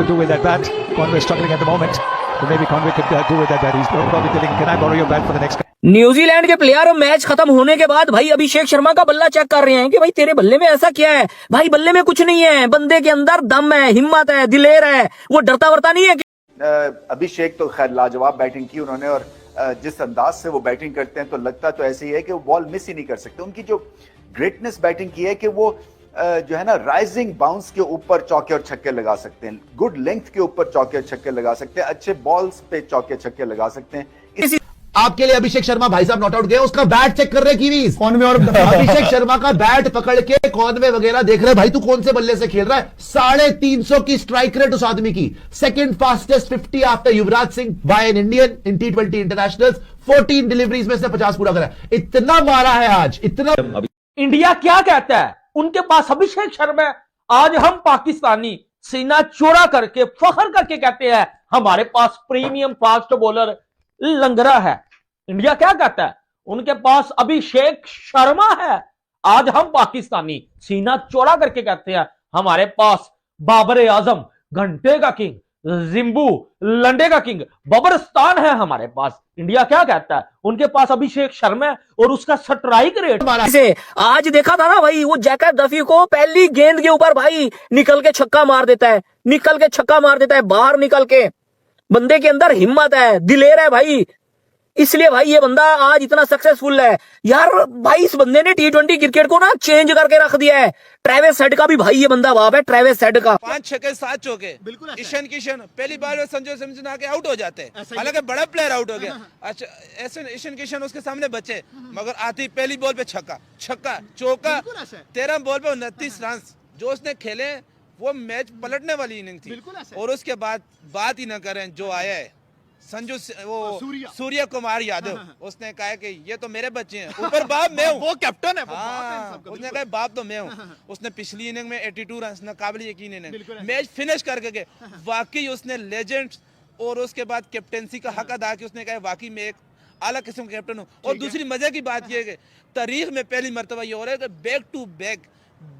could do with that bat. Conway struggling at the moment. So maybe Conway could do with that bat. He's probably telling, can I borrow your bat for the next? New Zealand के player match खत्म होने के बाद भाई अभिषेक शर्मा का बल्ला check कर रहे हैं कि भाई तेरे बल्ले में ऐसा क्या है। भाई बल्ले में कुछ नहीं है, बंदे के अंदर दम है, हिम्मत है, दिलेर है, वो डरता वरता नहीं है। अभिषेक तो खैर लाजवाब बैटिंग की उन्होंने, और जिस अंदाज से वो बैटिंग करते हैं तो लगता तो ऐसे ही है कि वो बॉल मिस ही नहीं कर सकते। उनकी जो ग्रेटनेस बैटिंग की है कि वो जो है ना राइजिंग बाउंस के ऊपर चौके और छक्के लगा सकते हैं, गुड लेंथ के ऊपर चौके और छक्के लगा सकते हैं, अच्छे बॉल्स पे चौके छक्के लगा सकते हैं। आपके लिए अभिषेक शर्मा भाई साहब नॉट आउट गए, उसका बैट चेक कर रहे कीवीज कौनवे, और अभिषेक शर्मा का बैट पकड़ के कौनवे वगैरह देख रहे भाई तू कौन से बल्ले से खेल रहा है। 350 की स्ट्राइक रेट उस आदमी की, second fastest 50 after Yuvraj Singh by an Indian in T20 internationals. 14 deliveries में से 50 पूरा करा, इतना मारा है आज, इतना। इंडिया क्या कहता है, उनके पास अभिषेक शर्मा है। आज हम पाकिस्तानी सीना चौड़ा करके फखर करके कहते हैं हमारे पास प्रीमियम फास्ट बॉलर लंगरा है। इंडिया क्या कहता है, उनके पास अभिषेक शर्मा है। आज हम पाकिस्तानी सीना चौड़ा करके कहते हैं हमारे पास बाबर आजम, घंटे का किंग, जिम्बू, लंडे का किंग, बबरस्तान है हमारे पास। इंडिया क्या कहता है, उनके पास अभिषेक शर्मा है और उसका स्ट्राइक रेट से आज देखा था ना भाई, वो जैकब डफी को पहली गेंद के ऊपर भाई निकल के छक्का मार देता है, निकल के छक्का मार देता है, बाहर निकल के। बंदे के अंदर हिम्मत है, दिलेर है भाई, इसलिए भाई ये बंदा आज इतना सक्सेसफुल है यार। भाई इस बंदे ने T20 क्रिकेट को ना चेंज करके रख दिया है। ट्रेविस हेड का भी भाई ये बंदा बाप है, ट्रेविस हेड का 5 छक्के 7 चौके। ईशान किशन पहली बार में संजू सैमसन आके आउट हो जाते हैं, हालांकि बड़ा प्लेयर आउट हो गया। अच्छा ऐसे ईशान किशन उसके सामने बचे, मगर आती पहली बॉल पे छक्का, छक्का चौका, 13 बॉल पे 29 रन जो उसने खेले, वो मैच पलटने वाली इनिंग थी। और उसके बाद बात ही ना करें, जो आया है संजू वो सूर्य कुमार यादव, उसने कहा कि ये तो मेरे बच्चे हैं, ऊपर बाप मैं हूँ, वो कैप्टन है। उसने कहा बाप तो मैं हूँ। उसने पिछली इनिंग में 82 रन ना काबिल यकीन इनिंग मैच फिनिश करके गए। वाकई उसने लेजेंड्स और उसके बाद कैप्टेंसी का हक अदा किया। उसने कहा वाकई मैं एक आला किस्म का कैप्टन हूँ। और दूसरी मजे की बात यह है कि तारीख में पहली मरतबा ये हो रहा है कि बैक टू बैक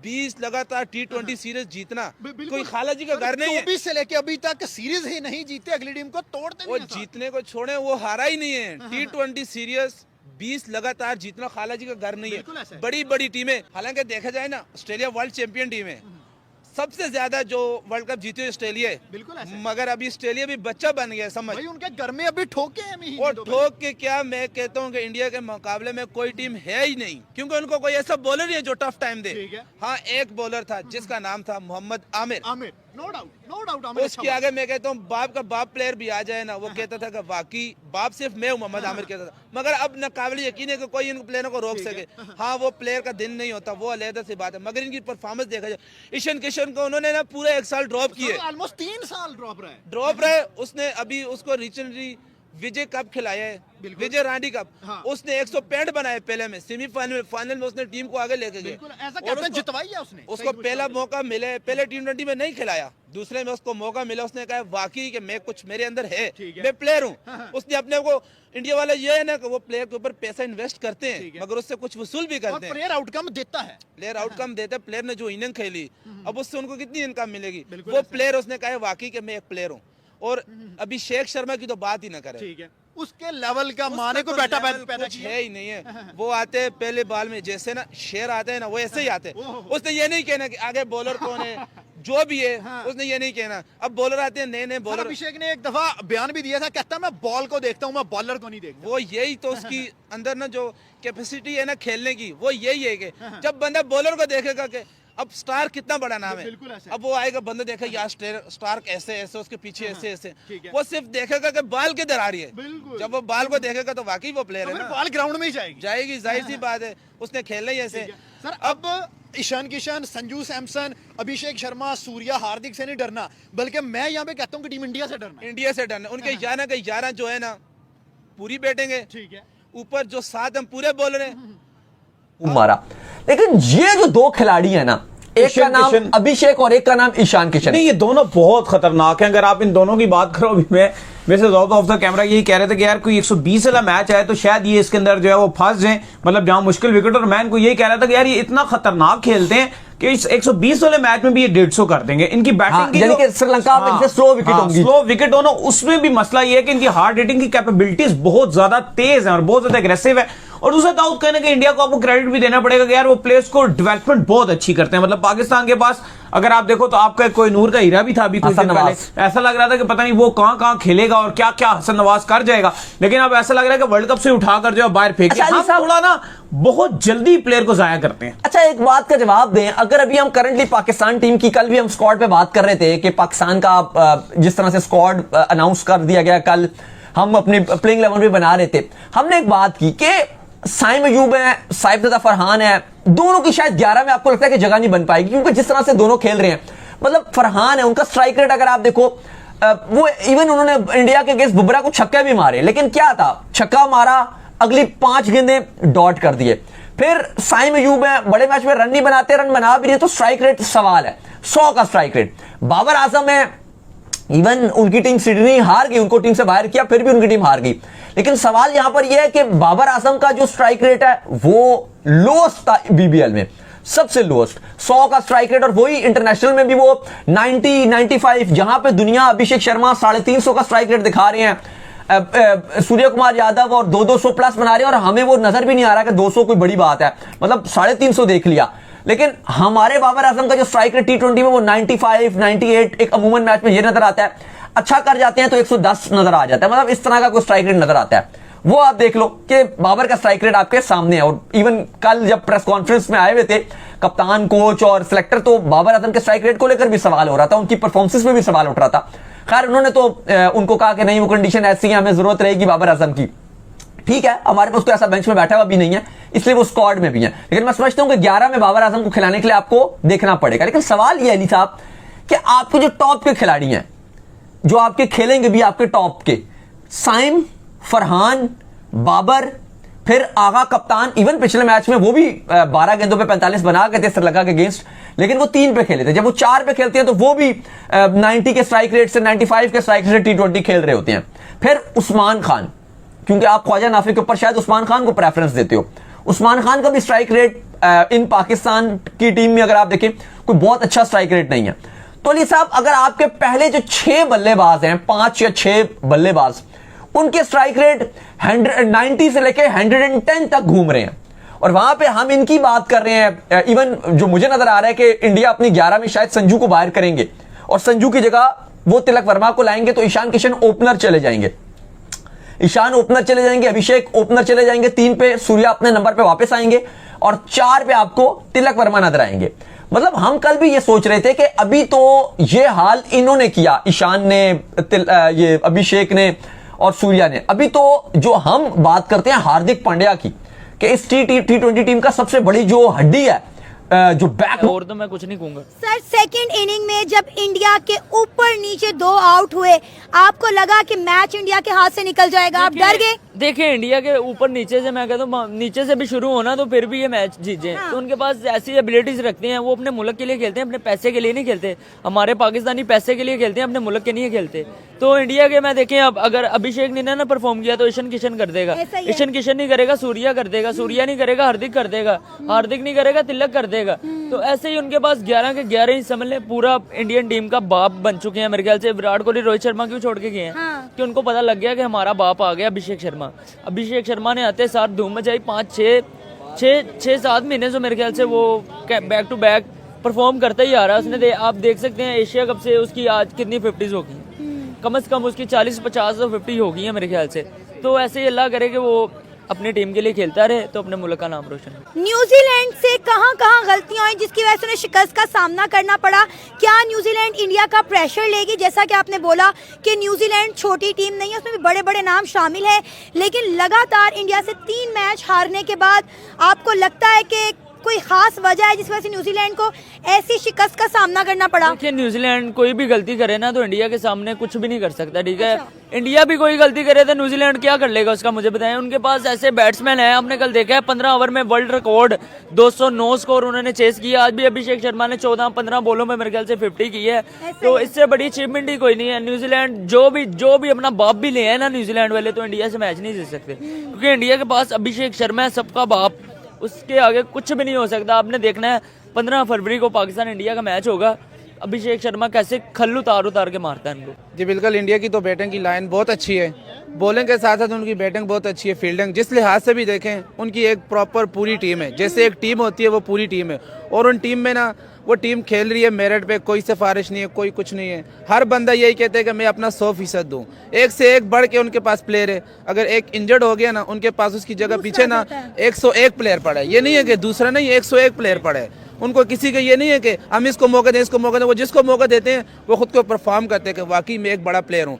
20 लगातार T20 सीरीज जीतना कोई खाला जी का घर नहीं है। 24 से लेके अभी तक सीरीज ही नहीं जीते, अगली टीम को तोड़ते वो जीतने को छोड़े, वो हारा ही नहीं है। T20 सीरीज 20 लगातार जीतना खाला जी का घर नहीं है। बड़ी बड़ी टीमें, हालांकि देखा जाए ना ऑस्ट्रेलिया वर्ल्ड चैंपियन टीम है, सबसे ज्यादा जो वर्ल्ड कप जीती है ऑस्ट्रेलिया है, मगर अभी ऑस्ट्रेलिया भी बच्चा बन गया समझ। भाई उनके घर में अभी ठोके हैं, और ठोक के क्या, मैं कहता हूँ कि इंडिया के मुकाबले में कोई टीम है ही नहीं, क्योंकि उनको कोई ऐसा बॉलर ही है जो टफ टाइम दे। हाँ एक बॉलर था जिसका नाम था मोहम्मद आमिर, नो डाउट। उसके आगे मैं कहता हूँ बाप का बाप प्लेयर भी आ जाए ना, वो कहता था कि वाकई बाप सिर्फ मैं हूँ, मोहम्मद आमिर कहता था। मगर अब न काबिल यकीन है कि कोई इन प्लेयरों को रोक सके। हाँ वो प्लेयर का दिन नहीं होता, वो अलग सी बात है, मगर इनकी परफॉर्मेंस देखा जाए, ईशान किशन को उन्होंने ना पूरे 1 साल ड्रॉप किए, ऑलमोस्ट 3 साल ड्रॉप रहे। उसने अभी उसको रिसेंटली विजय कप खिलाया है, विजय रांडी कप। उसने 165 बनाए पहले में, सेमीफाइनल में, फाइनल में उसने टीम को आगे लेके गए। और जितवाई है उसने, उसको पहला मौका मिले, पहले T20 में नहीं खिलाया, दूसरे में उसको मौका मिला। उसने कहा वाकई कि मैं कुछ मेरे अंदर है, मैं प्लेयर हूँ। उसने अपने को, इंडिया वाले ये है ना कि वो प्लेयर के ऊपर पैसा इन्वेस्ट करते हैं, मगर उससे कुछ वसूल भी करते हैं। प्लेयर आउटकम देता है, प्लेयर आउटकम देता है। प्लेयर ने जो इनिंग खेली, अब उससे उनको कितनी इनकम मिलेगी, वो प्लेयर उसने कहा वाकई कि मैं एक प्लेयर हूँ। और अभिषेक शर्मा की तो बात ही ना करें, ठीक है, उसके लेवल का माने को बैठा कुछ है ही नहीं है। वो आते हैं पहले बॉल में, जैसे ना शेर आते हैं ना, वो ऐसे ही आते हैं। उसने ये नहीं कहना कि आगे बॉलर कौन है, जो भी है उसने ये नहीं कहना। अब बॉलर आते हैं नए नए बॉलर। अभिषेक ने एक दफा बयान भी दिया था, कहता मैं बॉल को देखता हूँ, मैं बॉलर को नहीं देखता। वो यही तो उसकी अंदर ना जो कैपेसिटी है ना खेलने की, वो यही है कि जब बंदा बॉलर को देखेगा कि अब स्टार कितना बड़ा नाम है, अब वो आएगा बंदा देखा यार स्टार ऐसे ऐसे, उसके पीछे ऐसे ऐसे, वो सिर्फ देखेगा कि बाल किधर आ रही है। जब वो बाल को देखेगा तो वाकई वो प्लेयर है ना, बाल ग्राउंड में ही जाएगी, जाहिर सी बात है, उसने खेलना ही ऐसे। सर अब ईशान किशन, संजू सैमसन, अभिषेक शर्मा, सूर्या, हार्दिक से नहीं डरना, बल्कि मैं यहाँ पे कहता हूँ कि टीम इंडिया से डरना। इंडिया से डरना, उनके 11 के 11 जो है ना पूरी बैठेंगे, ठीक है, ऊपर जो 7 हम पूरे बॉलर हैं मारा। लेकिन ये जो 2 खिलाड़ी है ना, एक का नाम अभिषेक और एक का नाम ईशान किशन। नहीं, ये दोनों बहुत खतरनाक हैं। अगर आप इन दोनों की बात करो, अभी मैं वैसे आउट ऑफ द कैमरा यही कह रहे थे कि यार कोई 120 वाला मैच है तो शायद ये इसके अंदर जो है वो फंस जाए, मतलब जहां मुश्किल विकेट। और मैं इनको यही कह रहा था कि यार ये इतना खतरनाक खेलते हैं कि इस 120 वाले मैच में भी ये 150 कर देंगे। इनकी बैटिंग यानी कि श्रीलंका में स्लो विकेट होंगी, स्लो विकेट होना, उसमें भी मसला ये है कि इनकी हार्ड हिटिंग की कैपेबिलिटीज बहुत ज्यादा तेज है और बहुत ज्यादा एग्रेसिव है। और दूसरा दाऊद कहने के इंडिया को आपको क्रेडिट भी देना पड़ेगा कि यार वो प्लेयर्स को डेवलपमेंट बहुत अच्छी करते हैं। मतलब पाकिस्तान के पास अगर आप देखो तो आपका कोई नूर का हीरा भी था अभी कुछ दिन पहले, ऐसा लग रहा था कि पता नहीं वो कहां खेलेगा और क्या क्या हसन नवाज कर जाएगा, लेकिन अब ऐसा लग रहा है कि वर्ल्ड कप से उठाकर जो बाहर फेंके। हम थोड़ा ना बहुत जल्दी प्लेयर को जाया करते हैं। अच्छा, एक बात का जवाब दें, अगर अभी हम करंटली पाकिस्तान टीम की, कल भी हम स्क्वाड पे बात कर रहे थे कि पाकिस्तान का जिस तरह से स्क्वाड अनाउंस कर दिया गया, कल हम अपनी प्लेइंग 11 भी बना रहे थे, हमने एक बात की कि साइम अयूब है, साइफजदा फरहान है, दोनों की शायद 11 में आपको लगता है कि जगह नहीं बन पाएगी, क्योंकि जिस तरह से दोनों खेल रहे हैं, मतलब फरहान है, उनका स्ट्राइक रेट अगर आप देखो, वो इवन उन्होंने इंडिया के अगेंस्ट बुमराह को छक्के भी मारे, लेकिन क्या था, छक्का मारा, अगली 5 गेंदें डॉट कर दिए। फिर साइम अयूब है, बड़े मैच में रन नहीं बनाते, रन बना भी नहीं तो स्ट्राइक रेट सवाल है, 100 का स्ट्राइक रेट। बाबर आजम है, इवन उनकी टीम सिडनी हार गई, उनको टीम से बाहर किया, फिर भी उनकी टीम हार गई। लेकिन सवाल यहां पर यह है कि बाबर आजम का जो स्ट्राइक रेट है वो लोएस्ट था बीबीएल में, सबसे लोएस्ट 100 का स्ट्राइक रेट, और वही इंटरनेशनल में भी वो 90, 95, जहां पे दुनिया अभिषेक शर्मा 350 का स्ट्राइक रेट दिखा रहे हैं, सूर्य कुमार यादव और 200 प्लस बना रहे हैं, और हमें वो नजर भी नहीं आ रहा कि 200 कोई बड़ी बात है, मतलब 350 देख लिया। लेकिन हमारे बाबर आजम का जो स्ट्राइक रेट T20 में वो 95, 98 एक अमूमन मैच में ये नजर आता है, अच्छा कर जाते हैं तो 110 नजर आ जाता है, मतलब इस तरह का कोई स्ट्राइक रेट नजर आता है। वो आप देख लो कि बाबर का स्ट्राइक रेट आपके सामने है। और इवन कल जब प्रेस कॉन्फ्रेंस में आए हुए थे कप्तान, कोच और सिलेक्टर, तो बाबर आजम के स्ट्राइक रेट को लेकर भी सवाल हो रहा था, उनकी परफॉर्मेंस में भी सवाल उठ रहा था। खैर उन्होंने तो उनको कहा कि नहीं, वो कंडीशन ऐसी है, हमें जरूरत रहेगी बाबर आजम की। ठीक है, हमारे पास तो ऐसा बेंच में बैठा हुआ भी नहीं है, इसलिए वो स्क्वाड में भी है, लेकिन मैं समझता हूं कि 11 में बाबर आजम को खिलाने के लिए आपको देखना पड़ेगा। लेकिन सवाल यह अली साहब कि आपके जो टॉप के खिलाड़ी हैं, जो आपके खेलेंगे भी आपके टॉप के, साइम, फरहान, बाबर, फिर आगा कप्तान, इवन पिछले मैच में वो भी 12 गेंदों पे 45 बना गए थे श्रीलंका के अगेंस्ट, लेकिन वो 3 पे खेले थे। जब वो 4 पे खेलते हैं तो वो भी 90 के स्ट्राइक रेट से 95 के स्ट्राइक रेट से T20 खेल रहे होते हैं। फिर उस्मान खान, क्योंकि आप ख्वाजा नाफी के ऊपर शायद उस्मान खान को प्रेफरेंस देते हो, उस्मान खान का भी स्ट्राइक रेट इन पाकिस्तान की टीम में अगर आप देखें कोई बहुत अच्छा स्ट्राइक रेट नहीं है। तो अली साहब, अगर आपके पहले जो 6 बल्लेबाज हैं, 5 या 6 बल्लेबाज, उनके स्ट्राइक रेट 90 से लेके 110 तक घूम रहे हैं, और वहां पे हम इनकी बात कर रहे हैं, इवन जो मुझे नजर आ रहा है कि इंडिया अपनी 11 में शायद संजू को बाहर करेंगे और संजू की जगह वो तिलक वर्मा को लाएंगे, तो ईशान किशन ओपनर चले जाएंगे, ईशान ओपनर चले जाएंगे, अभिषेक ओपनर चले जाएंगे, 3 पे सूर्या अपने नंबर पे वापस आएंगे, और 4 पे आपको तिलक वर्मा नजर आएंगे। मतलब हम कल भी ये सोच रहे थे कि अभी तो ये हाल इन्होंने किया, ईशान ने, ये अभिषेक ने और सूर्या ने, अभी तो जो हम बात करते हैं हार्दिक पांड्या की, कि इस T20 टीम का सबसे बड़ी जो हड्डी है, जो बैक, और तो मैं कुछ नहीं कहूंगा सर। सेकंड इनिंग में जब इंडिया के ऊपर नीचे 2 आउट हुए, आपको लगा कि मैच इंडिया के हाथ से निकल जाएगा, आप डर गए? देखिए, इंडिया के ऊपर नीचे से, मैं कहता हूँ नीचे से भी शुरू होना तो फिर भी ये मैच जीते। हाँ। तो उनके पास ऐसी एबिलिटीज रखते हैं, वो अपने मुल्क के लिए खेलते हैं, अपने पैसे के लिए नहीं खेलते। हमारे पाकिस्तानी पैसे के लिए खेलते हैं, अपने मुल्क के नहीं खेलते। तो इंडिया के मैं देखें, अब अगर अभिषेक ने ना परफॉर्म किया तो ईशान किशन कर देगा, ईशान किशन नहीं करेगा सूर्या कर देगा, सूर्या नहीं करेगा हार्दिक कर देगा, हार्दिक नहीं करेगा तिलक कर देगा। तो ऐसे ही उनके पास 11 के 11 ही समझ ले पूरा इंडियन टीम का बाप बन चुके हैं। मेरे ख्याल से विराट कोहली, रोहित शर्मा क्यों छोड़ के गए हैं? हाँ। कि उनको पता लग गया कि हमारा बाप आ गया अभिषेक शर्मा। अभिषेक शर्मा ने आते साथ धूम मचाई, 5-6-7 महीने से मेरे ख्याल से वो बैक टू बैक परफॉर्म करता ही आ रहा है। उसने आप देख सकते हैं एशिया कप से उसकी आज कितनी 50s होगी, कम से कम उसकी 40-50 तो 50 होगी है मेरे ख्याल से। तो ऐसे ही अल्लाह करे कि वो अपनी टीम के लिए खेलता रहे तो अपने मुल्क का नाम रोशन हो। न्यूजीलैंड से कहां गलतियां हुई जिसकी वजह से उन्हें शिकस्त का सामना करना पड़ा? क्या न्यूजीलैंड इंडिया का प्रेशर लेगी? जैसा कि आपने बोला कि न्यूजीलैंड छोटी टीम नहीं है, उसमें भी बड़े बड़े नाम शामिल है, लेकिन लगातार इंडिया से 3 मैच हारने के बाद आपको लगता है कि कोई खास वजह है जिस वजह से न्यूजीलैंड को ऐसी शिकस्त का सामना करना पड़ा? देखिए न्यूजीलैंड कोई भी गलती करे ना तो इंडिया के सामने कुछ भी नहीं कर सकता, ठीक है। इंडिया भी कोई गलती करे तो न्यूजीलैंड क्या कर लेगा उसका मुझे बताएं। उनके पास ऐसे बैट्समैन हैं, आपने कल देखा है 15 ओवर में वर्ल्ड रिकॉर्ड 209 स्कोर उन्होंने चेस किया। आज भी अभिषेक शर्मा ने 14-15 बॉलों में मेरे ख्याल से 50 की है, तो इससे बड़ी अचीवमेंट ही कोई नहीं है। न्यूजीलैंड जो भी अपना बाप भी ले है ना न्यूजीलैंड वाले, तो इंडिया से मैच नहीं जीत सकते, क्योंकि इंडिया के पास अभिषेक शर्मा है सबका बाप, उसके आगे कुछ भी नहीं हो सकता। आपने देखना है 15 फरवरी को पाकिस्तान इंडिया का मैच होगा, अभिषेक शर्मा कैसे खल्लू उतार के मारता है इनको। जी बिल्कुल, इंडिया की तो बैटिंग की लाइन बहुत अच्छी है, बॉलिंग के साथ साथ उनकी बैटिंग बहुत अच्छी है, फील्डिंग जिस लिहाज से भी देखें उनकी एक प्रॉपर पूरी टीम है। जैसे एक टीम होती है वो पूरी टीम है, और उन टीम में ना वो टीम खेल रही है मेरिट पे, कोई सिफारिश नहीं है, कोई कुछ नहीं है। हर बंदा यही कहते हैं कि मैं अपना 100% दूं। एक से एक बढ़ के उनके पास प्लेयर है। अगर एक इंजर्ड हो गया ना, उनके पास उसकी जगह पीछे ना 101 प्लेयर पड़ा है। ये नहीं है कि दूसरा नहीं, 101 प्लेयर पड़ा है। उनको किसी का ये नहीं है कि हम इसको मौका दें, इसको मौका दें। वो जिसको मौका देते हैं वो खुद को परफॉर्म करते हैं कि वाकई मैं एक बड़ा प्लेयर हूँ।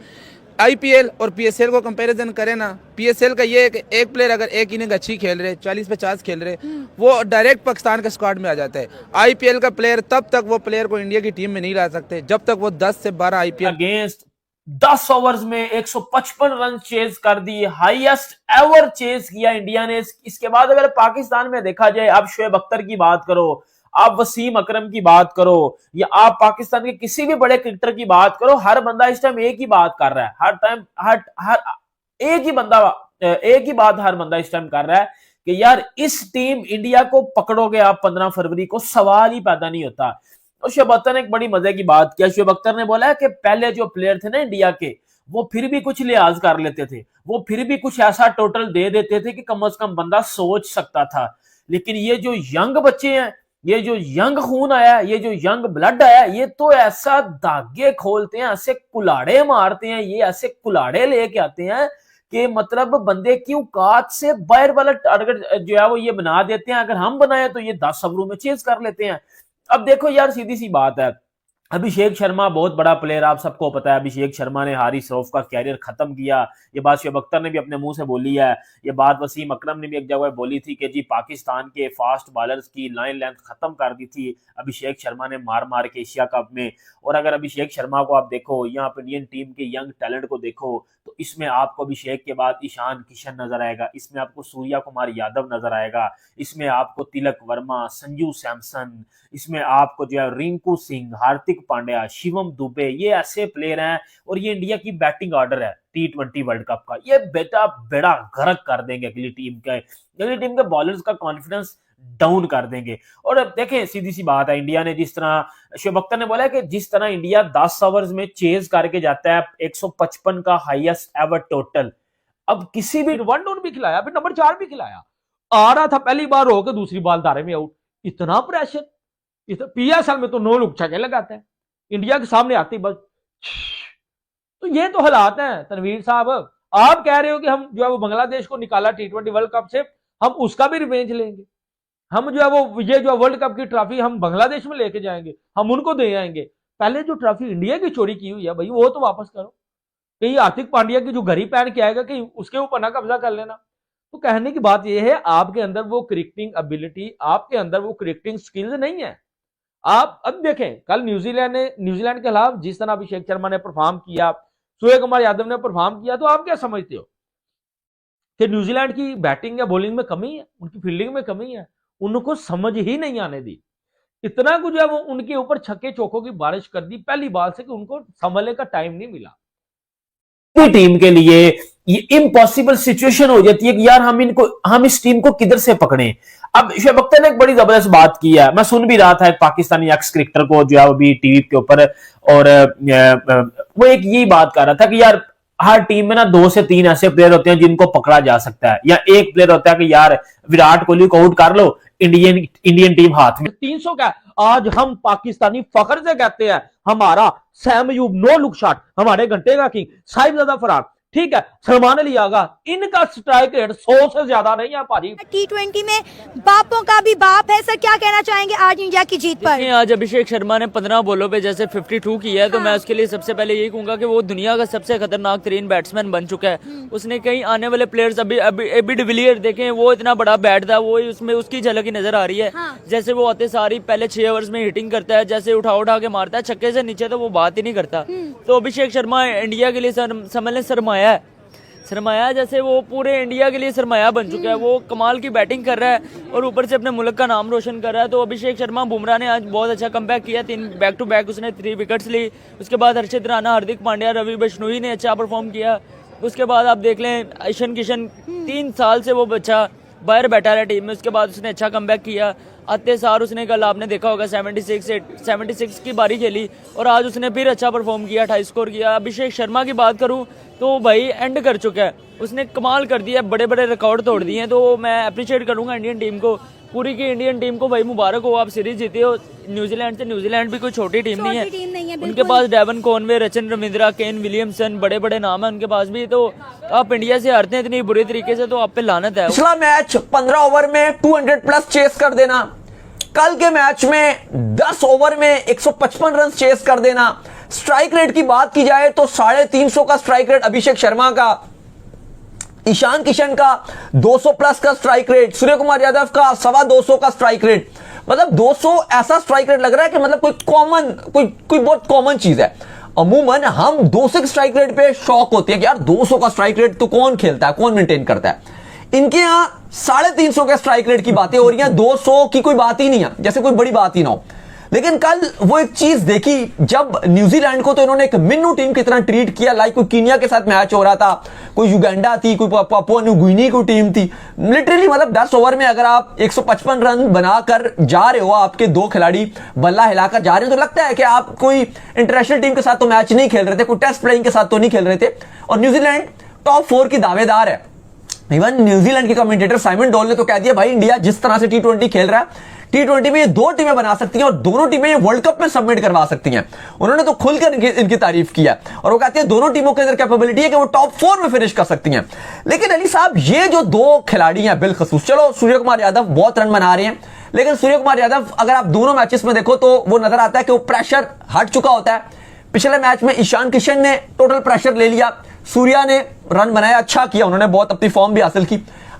आईपीएल और पीएसएल को कंपैरिजन करें ना, पीएसएल का ये है कि एक प्लेयर अगर एक इनिंग अच्छी खेल रहे, 40-50 खेल रहे, वो डायरेक्ट पाकिस्तान के स्क्वाड में आ जाता है। आईपीएल का प्लेयर तब तक वो प्लेयर को इंडिया की टीम में नहीं ला सकते जब तक वो 10 से 12 आईपीएल अगेंस्ट 10 ओवर्स में 155 रन चेज कर दिए, हाईएस्ट एवर चेज किया इंडिया ने। इसके बाद अगर पाकिस्तान में देखा जाए, आप शोएब अख्तर की बात करो, आप वसीम अकरम की बात करो, या आप पाकिस्तान के किसी भी बड़े क्रिकेटर की बात करो, हर बंदा इस टाइम एक ही बात कर रहा है। हर टाइम हर एक ही बात हर बंदा इस टाइम कर रहा है कि यार इस टीम इंडिया को पकड़ोगे आप 15 फरवरी को, सवाल ही पैदा नहीं होता। और शोएब अख्तर ने एक बड़ी मजे की बात किया। शोएब अख्तर ने बोला है कि पहले जो प्लेयर थे ना इंडिया के, वो फिर भी कुछ लिहाज कर लेते थे, वो फिर भी कुछ ऐसा टोटल दे देते थे कि कम से कम बंदा सोच सकता था। लेकिन ये जो यंग बच्चे हैं, ये जो यंग खून आया, ये जो यंग ब्लड आया, ये तो ऐसा धागे खोलते हैं, ऐसे कुलाड़े मारते हैं, ये ऐसे कुलाड़े लेके आते हैं कि मतलब बंदे की औकात से बाहर वाला टारगेट जो है वो ये बना देते हैं। अगर हम बनाए तो ये 10 ओवरों में चेज कर लेते हैं। अब देखो यार, सीधी सी बात है, अभिषेक शर्मा बहुत बड़ा प्लेयर, आप सबको पता है। अभिषेक शर्मा ने हारिस रऊफ का कैरियर खत्म किया। ये बात शोएब अख्तर ने भी अपने मुंह से बोली है। ये बात वसीम अकरम ने भी एक जगह बोली थी कि जी पाकिस्तान के फास्ट बॉलर्स की लाइन लेंथ खत्म कर दी थी अभिषेक शर्मा ने मार के एशिया कप में। और अगर अभिषेक शर्मा को आप देखो, यहाँ पर इंडियन टीम के यंग टैलेंट को देखो, तो इसमें आपको अभिषेक के बाद ईशान किशन नजर आएगा, इसमें आपको सूर्या कुमार यादव नजर आएगा, इसमें आपको तिलक वर्मा, संजू सैमसन, इसमें आपको जो है रिंकू सिंह, हार्दिक पांड्या, शिवम दुबे, ये ऐसे प्लेयर हैं। और ये इंडिया की बैटिंग ऑर्डर है T20 वर्ल्ड कप का, ये बेटा बेड़ा गर्क कर देंगे अगली टीम के बॉलर्स का कॉन्फिडेंस डाउन कर देंगे। और अब देखें, सीधी सी बात है, इंडिया ने जिस तरह, शोएब अख्तर ने बोला है कि जिस तरह इंडिया 10 ओवर्स में चेज करके जाता है 155 का हाईएस्ट एवर टोटल, अब किसी भी 1 डाउन भी खिलाया, फिर नंबर 4 भी खिलाया, आ रहा था पहली बार होकर दूसरी बाल धारे में आउट। इतना प्रेशर, PSL में तो 9 लोग छक्के लगाते हैं, इंडिया के सामने आती बस। तो ये तो हालात हैं तनवीर साहब। आप कह रहे हो कि हम जो है वो बांग्लादेश को निकाला T20 वर्ल्ड कप से, हम उसका भी रिवेंज लेंगे, हम जो है वो ये जो वर्ल्ड कप की ट्रॉफी हम बांग्लादेश में लेके जाएंगे, हम उनको दे आएंगे। पहले जो ट्रॉफी इंडिया की चोरी की हुई है भाई, वो तो वापस करो। कहीं हार्दिक पांड्या की जो घड़ी पहन के आएगा, कहीं उसके ऊपर ना कब्जा कर लेना। तो कहने की बात यह है, आपके अंदर वो क्रिकेटिंग एबिलिटी, आपके अंदर वो क्रिकेटिंग स्किल्स नहीं है। आप अब देखें, कल न्यूजीलैंड के खिलाफ जिस तरह अभिषेक शर्मा ने परफॉर्म किया, सूर्य कुमार यादव ने परफॉर्म किया, तो आप क्या समझते हो कि न्यूजीलैंड की बैटिंग या बॉलिंग में कमी है, उनकी फील्डिंग में कमी है? उनको समझ ही नहीं आने दी। इतना कुछ है वो उनके ऊपर छक्के चौकों की बारिश कर दी पहली बाल से कि उनको संभलने का टाइम नहीं मिला। टीम के लिए ये इम्पॉसिबल सिचुएशन हो जाती है कि यार हम इस टीम को किधर से पकड़े। अब शोएब अख्तर ने एक बड़ी जबरदस्त बात की है, मैं सुन भी रहा था एक पाकिस्तानी एक्स क्रिकेटर को जो है वो भी टीवी के ऊपर, और वो एक यही बात कर रहा था कि यार हर टीम में ना 2 से 3 ऐसे प्लेयर होते हैं जिनको पकड़ा जा सकता है, या एक प्लेयर होता है कि यार विराट कोहली को आउट कर लो, इंडियन टीम हाथ में। 300 का आज हम पाकिस्तानी फखर से कहते हैं, हमारा सैम अयूब 9 लुक शॉट, हमारे घंटे का किंग साहिबजादा फरार ठीक है, सलमान अली आगा, इनका स्ट्राइक रेट 100 से ज्यादा नहीं है भाजी। T20 में बापों का भी बाप है। सर क्या कहना चाहेंगे आज इंडिया की जीत पर? आज अभिषेक शर्मा ने 15 बॉलों पे जैसे 52 किया है, तो मैं उसके लिए सबसे पहले यही कहूंगा कि वो दुनिया का सबसे खतरनाक तरीन बैट्समैन बन चुका है। उसने कई आने वाले प्लेयर्स अभी डिविलियर देखें, वो इतना बड़ा बैट था, वो उसमें उसकी झलक ही नजर आ रही है। जैसे वो आते सारी पहले 6 ओवर्स में हिटिंग करता है, जैसे उठा के मारता है छक्के से नीचे, तो वो बात ही नहीं करता। तो अभिषेक शर्मा इंडिया के लिए समझ लें सरमाया है, सरमाया जैसे वो पूरे इंडिया के लिए सरमाया बन चुका है। वो कमाल की बैटिंग कर रहा है और ऊपर से अपने मुल्क का नाम रोशन कर रहा है। तो अभिषेक शर्मा, बुमराह ने आज बहुत अच्छा कमबैक किया, 3 बैक टू बैक उसने 3 विकेट्स ली। उसके बाद हर्षित राणा, हार्दिक पांड्या, रवि बिश्नोई ने अच्छा परफॉर्म किया। उसके बाद आप देख लें ईशान किशन, 3 साल से वो बच्चा बाहर बैठा रहा टीम में, उसके बाद उसने अच्छा कमबैक किया। आते सार उसने कल आपने देखा होगा 76 की बारी खेली और आज उसने फिर अच्छा परफॉर्म किया, 28 स्कोर किया। अभिषेक शर्मा की बात करूं तो भाई एंड कर चुका है, उसने कमाल कर दिया, बड़े बड़े रिकॉर्ड तोड़ दिए हैं। तो मैं अप्रिशिएट करूंगा इंडियन टीम को, पूरी की इंडियन टीम को भाई मुबारक हो, आप सीरीज जीते हो न्यूजीलैंड से। न्यूजीलैंड भी कोई छोटी टीम नहीं है, उनके पास Devon Conway, Rachin Ravindra, Kane Williamson, बड़े बड़े नाम है उनके पास भी। तो आप इंडिया से हारते हैं इतनी बुरी तरीके से, तो आप पे लानत है। पिछला मैच 15 ओवर में 200 प्लस चेस कर देना, कल के मैच में 10 ओवर में 155 रन चेस कर देना। स्ट्राइक रेट की बात की जाए तो 350 का स्ट्राइक रेट अभिषेक शर्मा का, ईशान किशन का 200 प्लस का स्ट्राइक रेट, सूर्य कुमार यादव का 225 का स्ट्राइक रेट। मतलब 200 ऐसा स्ट्राइक रेट लग रहा है कि मतलब कोई बहुत कॉमन चीज है। अमूमन हम 200 के स्ट्राइक रेट पे शॉक होते हैं कि यार 200 का स्ट्राइक रेट तो कौन खेलता है, कौन मेंटेन करता है। इनके यहां 350 के स्ट्राइक रेट की बातें हो रही हैं, 200 की कोई बात ही नहीं है, जैसे कोई बड़ी बात ही ना हो। लेकिन कल वो एक चीज देखी, जब न्यूजीलैंड को तो इन्होंने एक मिन्नू टीम की तरह ट्रीट किया, लाइक कोई कीनिया के साथ मैच हो रहा था, कोई युगांडा थी, कोई पापुआ न्यू गिनी की टीम थी। लिटरली मतलब 10 ओवर में अगर आप 155 रन बनाकर जा रहे हो, आपके 2 खिलाड़ी बल्ला हिलाकर जा रहे हो, तो लगता है कि आप कोई इंटरनेशनल टीम के साथ तो मैच नहीं खेल रहे थे, कोई टेस्ट प्लेइंग के साथ तो नहीं खेल रहे थे। और न्यूजीलैंड टॉप 4 की दावेदार है। इवन न्यूजीलैंड के कमेंटेटर साइमन डॉल ने तो कह दिया भाई इंडिया जिस तरह से T20 खेल रहा है, T20 में ये 2 टीमें बना सकती हैं और दोनों टीमें ये वर्ल्ड कप में सबमिट करवा सकती हैं। उन्होंने तो खुलकर इनकी तारीफ किया और वो कहते हैं दोनों टीमों के अंदर कैपेबिलिटी है कि वो टॉप 4 में फिनिश कर सकती हैं। लेकिन अली साहब, ये जो 2 खिलाड़ी हैं बिलखसूस, चलो सूर्य कुमार यादव बहुत रन बना रहे हैं, लेकिन सूर्य कुमार यादव अगर आप दोनों मैचेस में देखो तो वो नजर आता है कि वो प्रेशर हट चुका होता है। पिछले मैच में ईशान किशन ने टोटल प्रेशर ले लिया, सूर्या ने रन बनाया, अच्छा किया, उन्होंने बहुत अपनी फॉर्म भी हासिल की।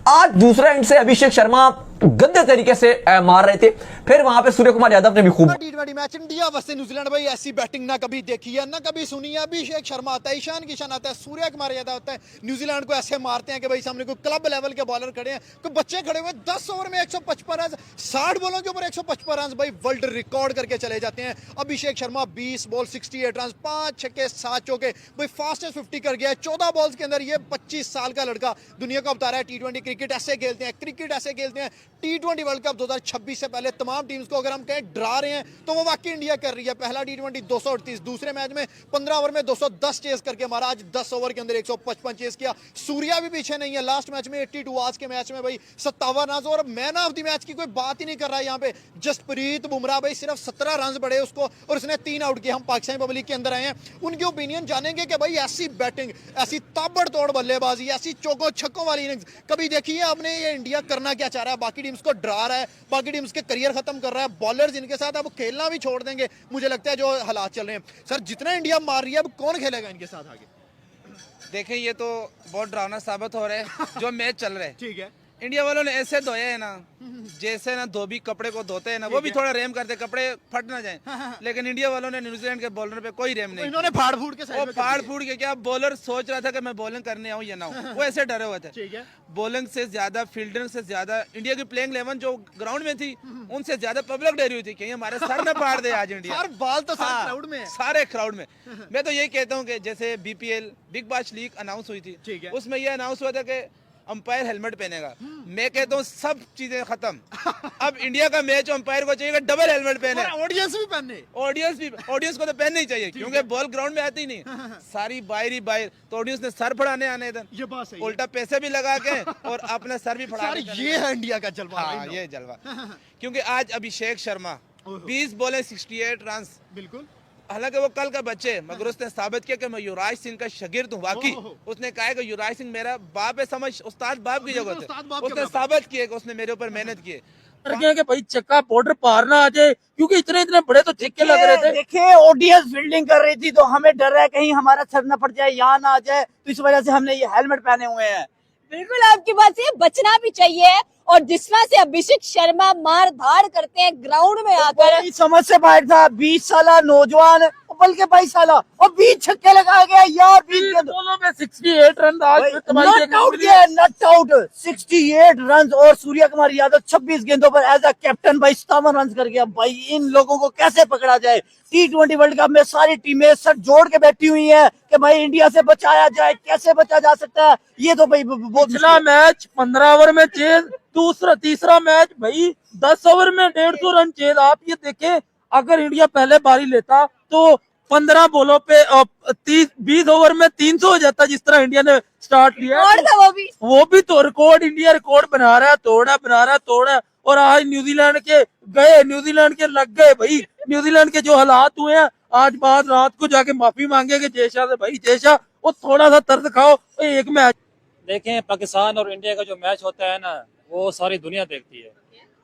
आज दूसरा एंड से अभिषेक शर्मा गंदे तरीके से मार रहे थे, फिर वहां पे सूर्य कुमार यादव ने भी खूब। T20 match India versus New Zealand, भाई ऐसी बैटिंग ना कभी देखी है ना कभी सुनी है। अभिषेक शर्मा आता है, ईशान किशन आता है, सूर्य कुमार यादव आता है, न्यूजीलैंड को ऐसे मारते हैं कि भाई सामने कोई क्लब लेवल के बॉलर खड़े हैं, कोई बच्चे खड़े हुए, 10 ओवर में 155 रन, 60 बॉलों के ऊपर 155 रन, भाई वर्ल्ड रिकॉर्ड करके चले जाते हैं। अभिषेक शर्मा 20 बॉल 68 रन, 5 छक्के 7 चौके, भाई फास्टेस्ट 50 कर गया है 14 बॉल्स के अंदर। ये 25 साल का लड़का दुनिया को बता रहा है T20 क्रिकेट ऐसे खेलते हैं, क्रिकेट ऐसे खेलते हैं। T20 वर्ल्ड कप 2026 से पहले तमाम टीम्स को अगर हम कहें डरा रहे हैं तो वो वाकई इंडिया कर रही है। पहला T20 238, दूसरे मैच में 15 ओवर में 210 चेस करके मारा, आज 10 ओवर के अंदर 155 चेस किया। सूर्या भी पीछे नहीं है, लास्ट मैच में 82, आज के मैच में भाई 57 रन। और मैन ऑफ द मैच की कोई बात ही नहीं कर रहा है यहाँ पे जसप्रीत बुमराह, भाई सिर्फ 17 रन बढ़े उसको और उसने 3 आउट किए। हम पाकिस्तानी पब्लिक के अंदर आए हैं, उनके ओपिनियन जानेंगे कि भाई ऐसी बैटिंग, ऐसी ताबड़तोड़ बल्लेबाजी, ऐसी चौकों छक्कों वाली इनिंग्स कभी देखी है आपने? ये इंडिया करना क्या चाह रहा है? बाकी टीम्स को डरा रहा है, बाकी टीम्स के करियर खत्म कर रहा है, बॉलर्स इनके साथ अब खेलना भी छोड़ देंगे मुझे लगता है, जो हालात चल रहे हैं। सर जितना इंडिया मार रही है, अब कौन खेलेगा इनके साथ आगे? देखें, ये तो बहुत डरावना साबित हो रहा है जो मैच चल रहा है। ठीक है, इंडिया वालों ने ऐसे धोया है ना, जैसे ना धोबी कपड़े को धोते हैं ना, वो भी थोड़ा रेम करते, कपड़े फट ना जाए। लेकिन इंडिया वालों ने न्यूजीलैंड के बॉलर पे कोई रेम नहीं, इन्होंने फाड़ फूड़ के वो फाड़ फूड़ के क्या, बॉलर सोच रहा था कि मैं बॉलिंग करने आऊं या ना आऊं, वो ऐसे डरे हुए थे। ठीक है, बॉलिंग से ज्यादा, फील्डिंग से ज्यादा इंडिया की प्लेइंग 11 जो ग्राउंड में थी उनसे ज्यादा पब्लिक डरी हुई थी कि हमारे सर न फाड़ दे आज इंडिया। हर बाल तो सारे क्राउड में है। सारे क्राउड में। मैं तो यही कहता हूँ कि जैसे BPL big bash league announce हुई थी, ठीक है, उसमें यह अनाउंस हुआ था कि अंपायर हेलमेट पहनेगा। मैं कहता हूँ सब चीजें खत्म, अब इंडिया का मैच अंपायर को चाहिए डबल हेलमेट पहने, ऑडियंस भी पहने, ऑडियंस को तो पहनना ही चाहिए क्योंकि बॉल ग्राउंड में आती ही नहीं, सारी बाहर ही बाहर, तो ऑडियंस ने सर फड़ाने आने थे, ये बात सही है। उल्टा पैसे भी लगा के और अपना सर भी फड़ा। ये है इंडिया का जलवा। हाँ, ये जलवा। क्योंकि आज अभिषेक शर्मा 20 बॉलें 68 रन, बिल्कुल हालांकि वो कल का बच्चे है, मगर उसने साबित किया कि मैं युवराज सिंह का शागिर्द हूँ। वाकई उसने कहा कि युवराज सिंह मेरा बाप है, समझ उस्ताद बाप की जगह है। उसने साबित किया कि उसने मेरे ऊपर मेहनत की है। कि भाई चक्का बॉर्डर पार ना आ जाए, क्योंकि इतने इतने बड़े तो छक्के लग रहे थे। देखिए ऑडियंस फील्डिंग कर रही थी तो हमें डर है कहीं हमारा सर न पड़ जाए, यहाँ ना आ जाए, तो इस वजह से हमने ये हेलमेट पहने हुए हैं। बिल्कुल आपकी बात से बचना भी चाहिए। और जिस तरह से अभिषेक शर्मा मार धाड़ करते हैं ग्राउंड में आकर, समझ से बाहर था। 20 साल नौजवान, बल्कि 22 साल और 20 छक्के लगा गया यार। 20 दोनों में 68 रन आज नॉट आउट गया, नॉट आउट 68 रन। और सूर्य कुमार यादव 26 गेंदों पर एज अ कैप्टन भाई 57 रन कर गया। भाई इन लोगों को कैसे पकड़ा जाए? T20 वर्ल्ड कप में सारी टीमें सर जोड़ के बैठी हुई हैं कि भाई इंडिया से बचाया जाए, कैसे बचा जा सकता है? ये तो भाई पिछला मैच 15 ओवर में चेज, तीसरा मैच भाई 10 ओवर में 150 रन चेज। आप ये देखें, अगर इंडिया पहले बारी लेता तो 15 बॉलों पे 20 ओवर में 300 हो जाता, जिस तरह इंडिया ने स्टार्ट किया। और था वो भी तो रिकॉर्ड, इंडिया रिकॉर्ड बना रहा है, तोड़ है। और आज न्यूजीलैंड के लग गए भाई। न्यूजीलैंड के जो हालात हुए हैं, आज बाद रात को जाके माफी मांगेगे जयशाह से। भाई जयशाह वो थोड़ा सा तर्द खाओ एक मैच। देखें, पाकिस्तान और इंडिया का जो मैच होता है ना, वो सारी दुनिया देखती है।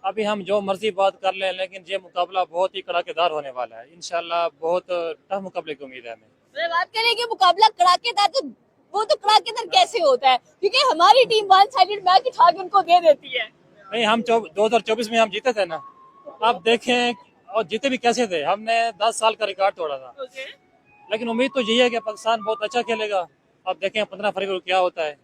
अभी हम जो मर्जी बात कर लें, लेकिन ये मुकाबला बहुत ही कड़ाकेदार होने वाला है। इंशाल्लाह बहुत टफ मुकाबले की उम्मीद है हमें। बात करें कि मुकाबला कड़ाकेदार, तो वो तो कड़ाकेदार कैसे होता है? क्योंकि हमारी टीम वन साइडेड मैच उठा के उनको दे देती है। नहीं, हम 2024 में हम जीते थे ना। अब देखें, और जीते भी कैसे थे, हमने 10 साल का रिकॉर्ड तोड़ा था। लेकिन उम्मीद तो यही है कि पाकिस्तान बहुत अच्छा खेलेगा। अब देखें 15 फरवरी को क्या होता है।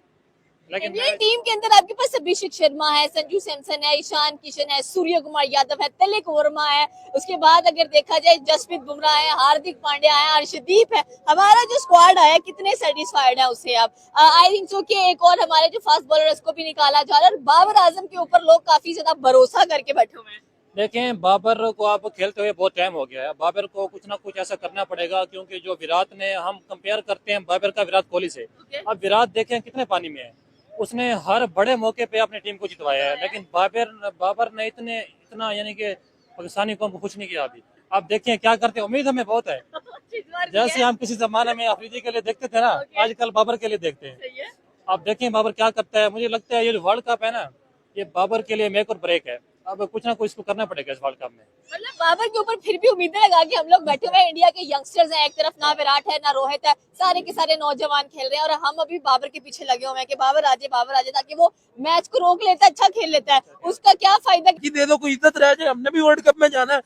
लेकिन इंडियन टीम के अंदर आपके पास अभिषेक शर्मा है, संजू सैमसन है, ईशान किशन है, सूर्य कुमार यादव है, तिलक वर्मा है। उसके बाद अगर देखा जाए जसप्रीत बुमराह है, हार्दिक पांड्या है, अर्शदीप है। हमारा जो स्क्वाड है, कितने सेटिस्फाइड है उससे आप? आई थिंक सो कि एक और हमारे जो फास्ट बॉलर है उसको भी निकाला जा रहा है। और बाबर आजम के ऊपर लोग काफी ज्यादा भरोसा करके बैठे हुए हैं। देखें, बाबर को आप खेलते हुए बहुत टाइम हो गया है। बाबर को कुछ ना कुछ ऐसा करना पड़ेगा, क्योंकि जो विराट ने, हम कंपेयर करते हैं बाबर का विराट कोहली से। अब विराट देखें कितने पानी में है, उसने हर बड़े मौके पे अपनी टीम को जितवाया है। लेकिन बाबर ने इतना यानी कि पाकिस्तानी कौम को कुछ नहीं किया अभी। अब देखें क्या करते हैं, उम्मीद हमें बहुत है। जैसे हम किसी जमाने में अफरीदी के लिए देखते थे ना, आजकल बाबर के लिए देखते हैं। अब देखें बाबर क्या करता है। मुझे लगता है ये जो वर्ल्ड कप है ना, ये बाबर के लिए मेक और ब्रेक है। अब कुछ ना कुछ इसको करना पड़ेगा इस वर्ल्ड कप में। मतलब बाबर के ऊपर फिर भी उम्मीदें लगा के हम लोग बैठे हुए हैं। इंडिया के यंगस्टर्स हैं, एक तरफ ना विराट है ना रोहित है, सारे के सारे नौजवान खेल रहे हैं। और हम अभी बाबर के पीछे लगे हुए हैं कि बाबर आ जाए, ताकि वो मैच को रोक लेता है, अच्छा खेल लेता है। उसका क्या फायदा कि दे दो, कोई इज्जत रह जाए। हमने भी वर्ल्ड कप में जाना है,